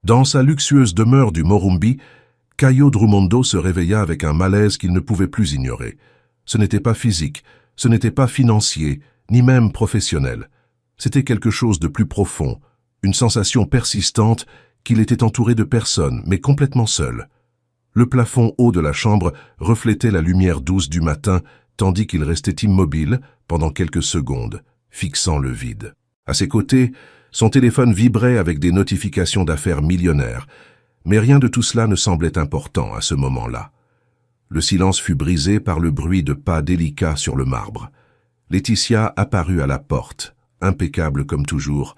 Dans sa luxueuse demeure du Morumbi, Caio Drumondo se réveilla avec un malaise qu'il ne pouvait plus ignorer. Ce n'était pas physique, ce n'était pas financier, ni même professionnel. C'était quelque chose de plus profond, une sensation persistante qu'il était entouré de personnes, mais complètement seul. Le plafond haut de la chambre reflétait la lumière douce du matin, tandis qu'il restait immobile pendant quelques secondes, fixant le vide. À ses côtés, son téléphone vibrait avec des notifications d'affaires millionnaires, mais rien de tout cela ne semblait important à ce moment-là. Le silence fut brisé par le bruit de pas délicats sur le marbre. Laetitia apparut à la porte, impeccable comme toujours,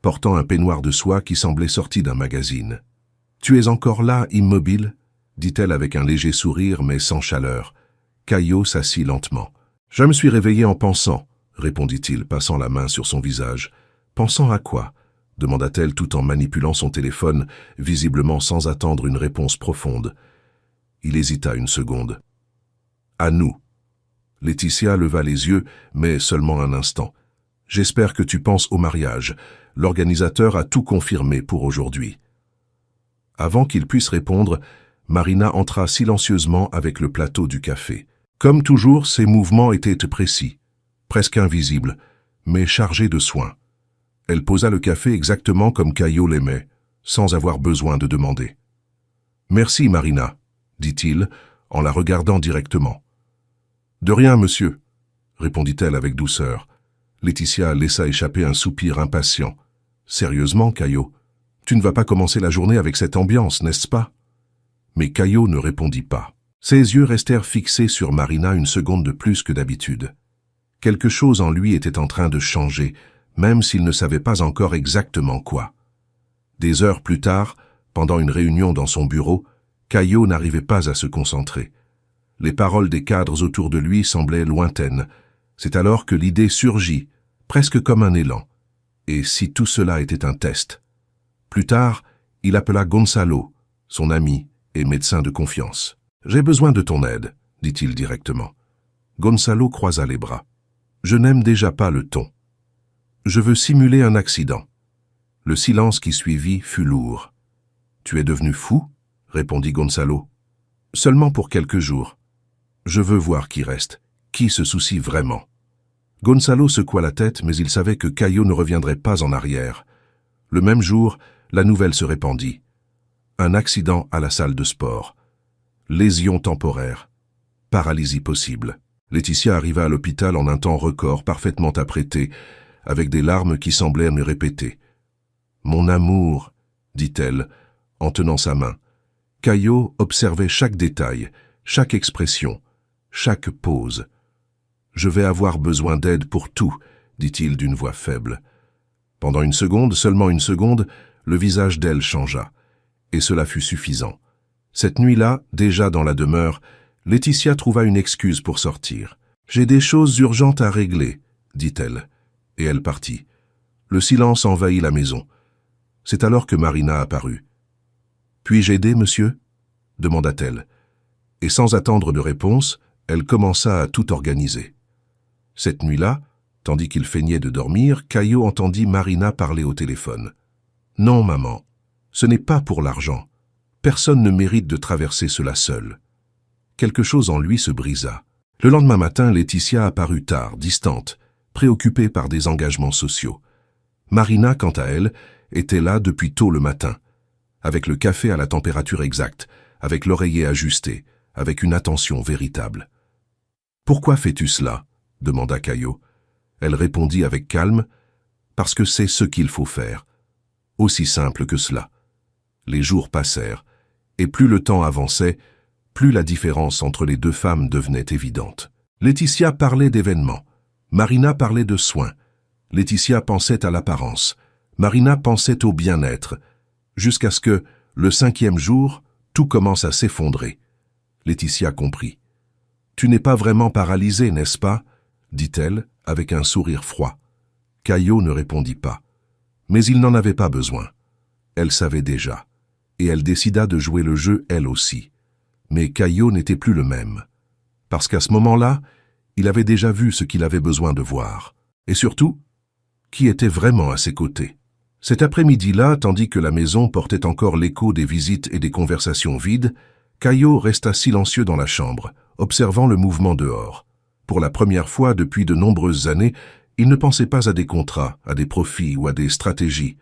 portant un peignoir de soie qui semblait sorti d'un magazine. « Tu es encore là, immobile ?» dit-elle avec un léger sourire, mais sans chaleur. Caio s'assit lentement. « Je me suis réveillé en pensant, » répondit-il, passant la main sur son visage. « Pensant à quoi ?» demanda-t-elle tout en manipulant son téléphone, visiblement sans attendre une réponse profonde. Il hésita une seconde. « À nous. » Laetitia leva les yeux, mais seulement un instant. « J'espère que tu penses au mariage. L'organisateur a tout confirmé pour aujourd'hui. » Avant qu'il puisse répondre, Marina entra silencieusement avec le plateau du café. Comme toujours, ses mouvements étaient précis, presque invisibles, mais chargés de soin. Elle posa le café exactement comme Caio l'aimait, sans avoir besoin de demander. « Merci, Marina, » dit-il, en la regardant directement. « De rien, monsieur, » répondit-elle avec douceur. Laetitia laissa échapper un soupir impatient. « Sérieusement, Caio, tu ne vas pas commencer la journée avec cette ambiance, n'est-ce pas ?» Mais Caio ne répondit pas. Ses yeux restèrent fixés sur Marina une seconde de plus que d'habitude. Quelque chose en lui était en train de changer, même s'il ne savait pas encore exactement quoi. Des heures plus tard, pendant une réunion dans son bureau, Caio n'arrivait pas à se concentrer. Les paroles des cadres autour de lui semblaient lointaines. C'est alors que l'idée surgit, presque comme un élan. Et si tout cela était un test? Plus tard, il appela Gonzalo, son ami et médecin de confiance. « J'ai besoin de ton aide, » dit-il directement. Gonzalo croisa les bras. « Je n'aime déjà pas le ton. Je veux simuler un accident. » Le silence qui suivit fut lourd. « Tu es devenu fou ?» répondit Gonzalo. « Seulement pour quelques jours. Je veux voir qui reste, qui se soucie vraiment. » Gonzalo secoua la tête, mais il savait que Caio ne reviendrait pas en arrière. Le même jour, la nouvelle se répandit. Un accident à la salle de sport. Lésion temporaire. Paralysie possible. Laetitia arriva à l'hôpital en un temps record, parfaitement apprêtée, avec des larmes qui semblaient me répéter. « Mon amour », dit-elle, en tenant sa main. Caio observait chaque détail, chaque expression, chaque pose. « Je vais avoir besoin d'aide pour tout », dit-il d'une voix faible. Pendant une seconde, seulement une seconde, le visage d'elle changea. Et cela fut suffisant. Cette nuit-là, déjà dans la demeure, Laetitia trouva une excuse pour sortir. « J'ai des choses urgentes à régler », dit-elle, et elle partit. Le silence envahit la maison. C'est alors que Marina apparut. « Puis-je aider, monsieur ?» demanda-t-elle. Et sans attendre de réponse, elle commença à tout organiser. Cette nuit-là, tandis qu'il feignait de dormir, Caio entendit Marina parler au téléphone. « Non, maman, ce n'est pas pour l'argent. Personne ne mérite de traverser cela seul. » Quelque chose en lui se brisa. Le lendemain matin, Laetitia apparut tard, distante, préoccupée par des engagements sociaux. Marina, quant à elle, était là depuis tôt le matin, avec le café à la température exacte, avec l'oreiller ajusté, avec une attention véritable. « Pourquoi fais-tu cela ?» demanda Caio. Elle répondit avec calme, « Parce que c'est ce qu'il faut faire. » Aussi simple que cela. Les jours passèrent, et plus le temps avançait, plus la différence entre les deux femmes devenait évidente. Laetitia parlait d'événements, Marina parlait de soins. Laetitia pensait à l'apparence, Marina pensait au bien-être, jusqu'à ce que, le 5e jour, tout commence à s'effondrer. Laetitia comprit. « Tu n'es pas vraiment paralysée, n'est-ce pas ?» dit-elle, avec un sourire froid. Caio ne répondit pas. Mais il n'en avait pas besoin. Elle savait déjà, et elle décida de jouer le jeu elle aussi. Mais Caio n'était plus le même. Parce qu'à ce moment-là, il avait déjà vu ce qu'il avait besoin de voir. Et surtout, qui était vraiment à ses côtés. Cet après-midi-là, tandis que la maison portait encore l'écho des visites et des conversations vides, Caillot resta silencieux dans la chambre, observant le mouvement dehors. Pour la première fois depuis de nombreuses années, il ne pensait pas à des contrats, à des profits ou à des stratégies.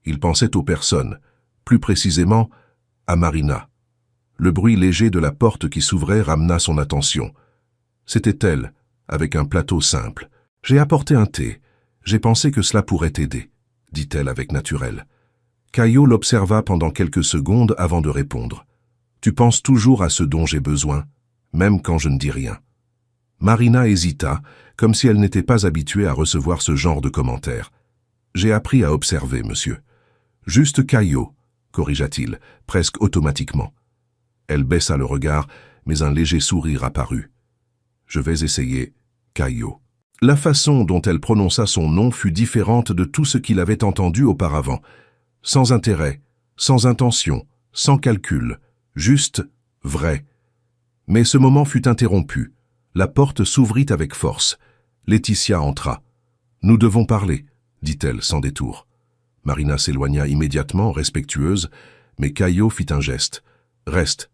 Il pensait aux personnes, plus précisément à Marina. Le bruit léger de la porte qui s'ouvrait ramena son attention. C'était elle, avec un plateau simple. « J'ai apporté un thé. J'ai pensé que cela pourrait t'aider, » dit-elle avec naturel. Caillot l'observa pendant quelques secondes avant de répondre. « Tu penses toujours à ce dont j'ai besoin, même quand je ne dis rien. » Marina hésita, comme si elle n'était pas habituée à recevoir ce genre de commentaires. « J'ai appris à observer, monsieur. »« Juste Caillot, » corrigea-t-il, presque automatiquement. Elle baissa le regard, mais un léger sourire apparut. « Je vais essayer Caillot. » La façon dont elle prononça son nom fut différente de tout ce qu'il avait entendu auparavant. Sans intérêt, sans intention, sans calcul, juste vrai. Mais ce moment fut interrompu. La porte s'ouvrit avec force. Laetitia entra. « Nous devons parler, » dit-elle sans détour. Marina s'éloigna immédiatement, respectueuse, mais Caillot fit un geste. « Reste. »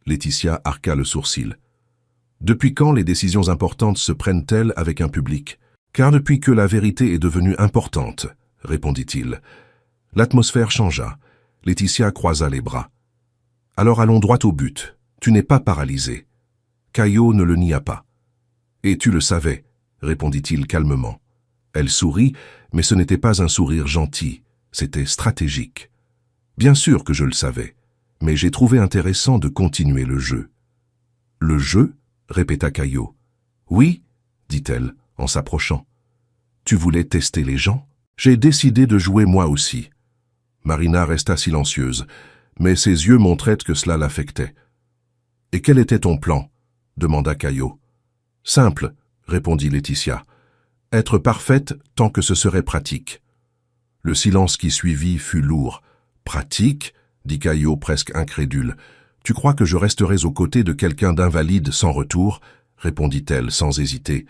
Laetitia arqua le sourcil. « Depuis quand les décisions importantes se prennent-elles avec un public ? Car depuis que la vérité est devenue importante, » répondit-il. L'atmosphère changea. Laetitia croisa les bras. « Alors allons droit au but. Tu n'es pas paralysé. » Caillot ne le nia pas. « Et tu le savais, » répondit-il calmement. Elle sourit, mais ce n'était pas un sourire gentil, c'était stratégique. « Bien sûr que je le savais, mais j'ai trouvé intéressant de continuer le jeu. »« Le jeu ?» répéta Caillot. « Oui, » dit-elle en s'approchant. « Tu voulais tester les gens ? J'ai décidé de jouer moi aussi. » Marina resta silencieuse, mais ses yeux montraient que cela l'affectait. « Et quel était ton plan ?» demanda Caillot. « Simple, » répondit Laetitia. « Être parfaite tant que ce serait pratique. » Le silence qui suivit fut lourd. « Pratique ?» dit Caillot presque incrédule. « Tu crois que je resterais aux côtés de quelqu'un d'invalide sans retour ?» répondit-elle sans hésiter.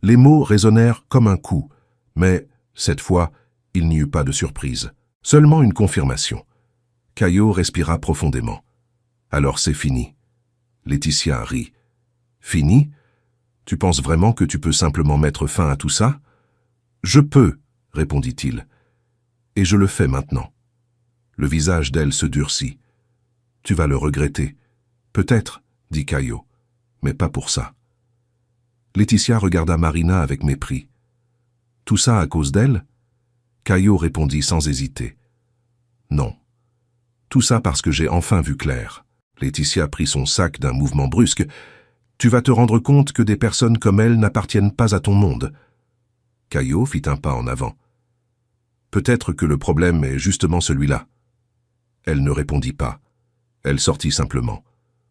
Les mots résonnèrent comme un coup, mais, cette fois, il n'y eut pas de surprise. Seulement une confirmation. Caillot respira profondément. « Alors c'est fini. » Laetitia rit. « Fini ? Tu penses vraiment que tu peux simplement mettre fin à tout ça ? » « Je peux, » répondit-il. « Et je le fais maintenant. » Le visage d'elle se durcit. « Tu vas le regretter. »« Peut-être, » dit Caillot, « mais pas pour ça. » Laetitia regarda Marina avec mépris. « Tout ça à cause d'elle ?» Caillot répondit sans hésiter. « Non. Tout ça parce que j'ai enfin vu clair. » Laetitia prit son sac d'un mouvement brusque. « Tu vas te rendre compte que des personnes comme elle n'appartiennent pas à ton monde. » Caillot fit un pas en avant. « Peut-être que le problème est justement celui-là. » Elle ne répondit pas. Elle sortit simplement.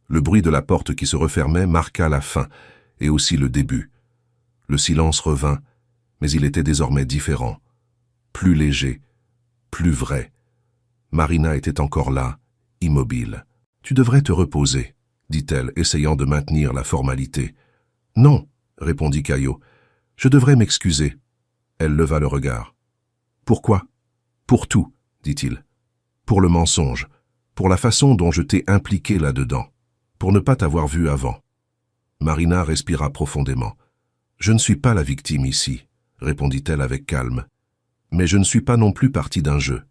Le bruit de la porte qui se refermait marqua la fin, et aussi le début. Le silence revint, mais il était désormais différent. Plus léger, plus vrai. Marina était encore là, immobile. « Tu devrais te reposer, » dit-elle, essayant de maintenir la formalité. « Non, » répondit Caillot. « Je devrais m'excuser. » Elle leva le regard. « Pourquoi ? » ?»« Pour tout, » dit-il. « Pour le mensonge, pour la façon dont je t'ai impliqué là-dedans, pour ne pas t'avoir vu avant. » Marina respira profondément. « Je ne suis pas la victime ici, » répondit-elle avec calme. « Mais je ne suis pas non plus partie d'un jeu. »«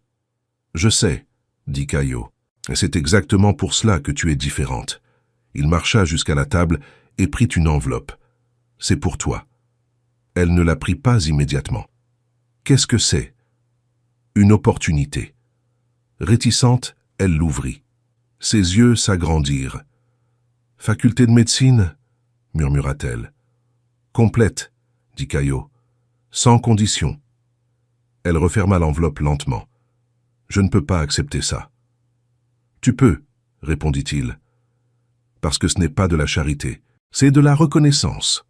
Je sais, » dit Caillot. « C'est exactement pour cela que tu es différente. » Il marcha jusqu'à la table et prit une enveloppe. « C'est pour toi. » Elle ne la prit pas immédiatement. « Qu'est-ce que c'est ? » Une opportunité. Réticente, elle l'ouvrit. Ses yeux s'agrandirent. « Faculté de médecine ?» murmura-t-elle. « Complète, » dit Caillot. « Sans condition. » Elle referma l'enveloppe lentement. « Je ne peux pas accepter ça. »« Tu peux, » répondit-il. « Parce que ce n'est pas de la charité. C'est de la reconnaissance. »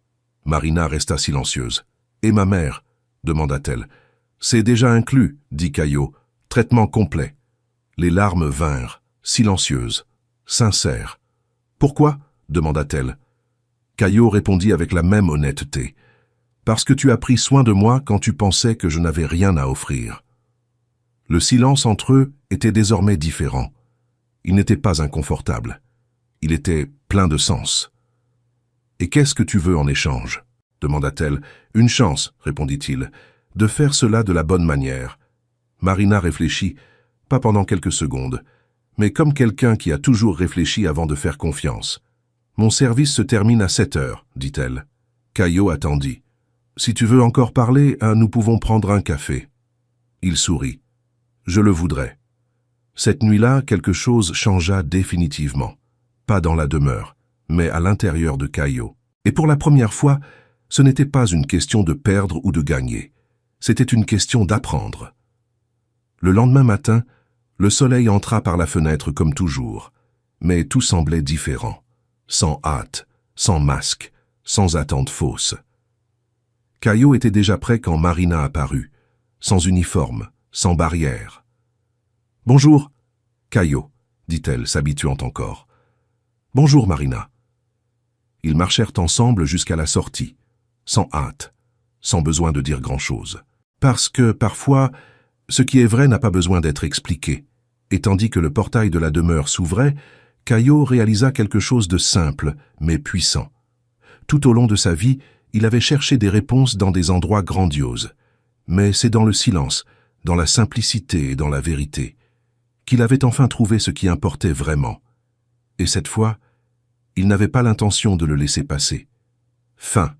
Marina resta silencieuse. « Et ma mère ?» demanda-t-elle. « C'est déjà inclus, » dit Caillot. « Traitement complet. » Les larmes vinrent, silencieuses, sincères. « Pourquoi ?» demanda-t-elle. Caillot répondit avec la même honnêteté. « Parce que tu as pris soin de moi quand tu pensais que je n'avais rien à offrir. » Le silence entre eux était désormais différent. Il n'était pas inconfortable. Il était plein de sens. « Et qu'est-ce que tu veux en échange ?» demanda-t-elle. « Une chance, répondit-il, de faire cela de la bonne manière. » Marina réfléchit, pas pendant quelques secondes, mais comme quelqu'un qui a toujours réfléchi avant de faire confiance. « Mon service se termine à 7 heures, dit-elle. Caio attendit. « Si tu veux encore parler, nous pouvons prendre un café. » Il sourit. « Je le voudrais. » Cette nuit-là, quelque chose changea définitivement. Pas dans la demeure, mais à l'intérieur de Caio. Et pour la première fois, ce n'était pas une question de perdre ou de gagner. C'était une question d'apprendre. Le lendemain matin, le soleil entra par la fenêtre comme toujours, mais tout semblait différent. Sans hâte, sans masque, sans attente fausse. Caio était déjà prêt quand Marina apparut, sans uniforme, sans barrière. « Bonjour, Caio, » dit-elle, s'habituant encore. « Bonjour, Marina. » Ils marchèrent ensemble jusqu'à la sortie, sans hâte, sans besoin de dire grand-chose. Parce que, parfois, ce qui est vrai n'a pas besoin d'être expliqué. Et tandis que le portail de la demeure s'ouvrait, Caio réalisa quelque chose de simple, mais puissant. Tout au long de sa vie, il avait cherché des réponses dans des endroits grandioses. Mais c'est dans le silence, dans la simplicité et dans la vérité, qu'il avait enfin trouvé ce qui importait vraiment. Et cette fois, il n'avait pas l'intention de le laisser passer. Fin.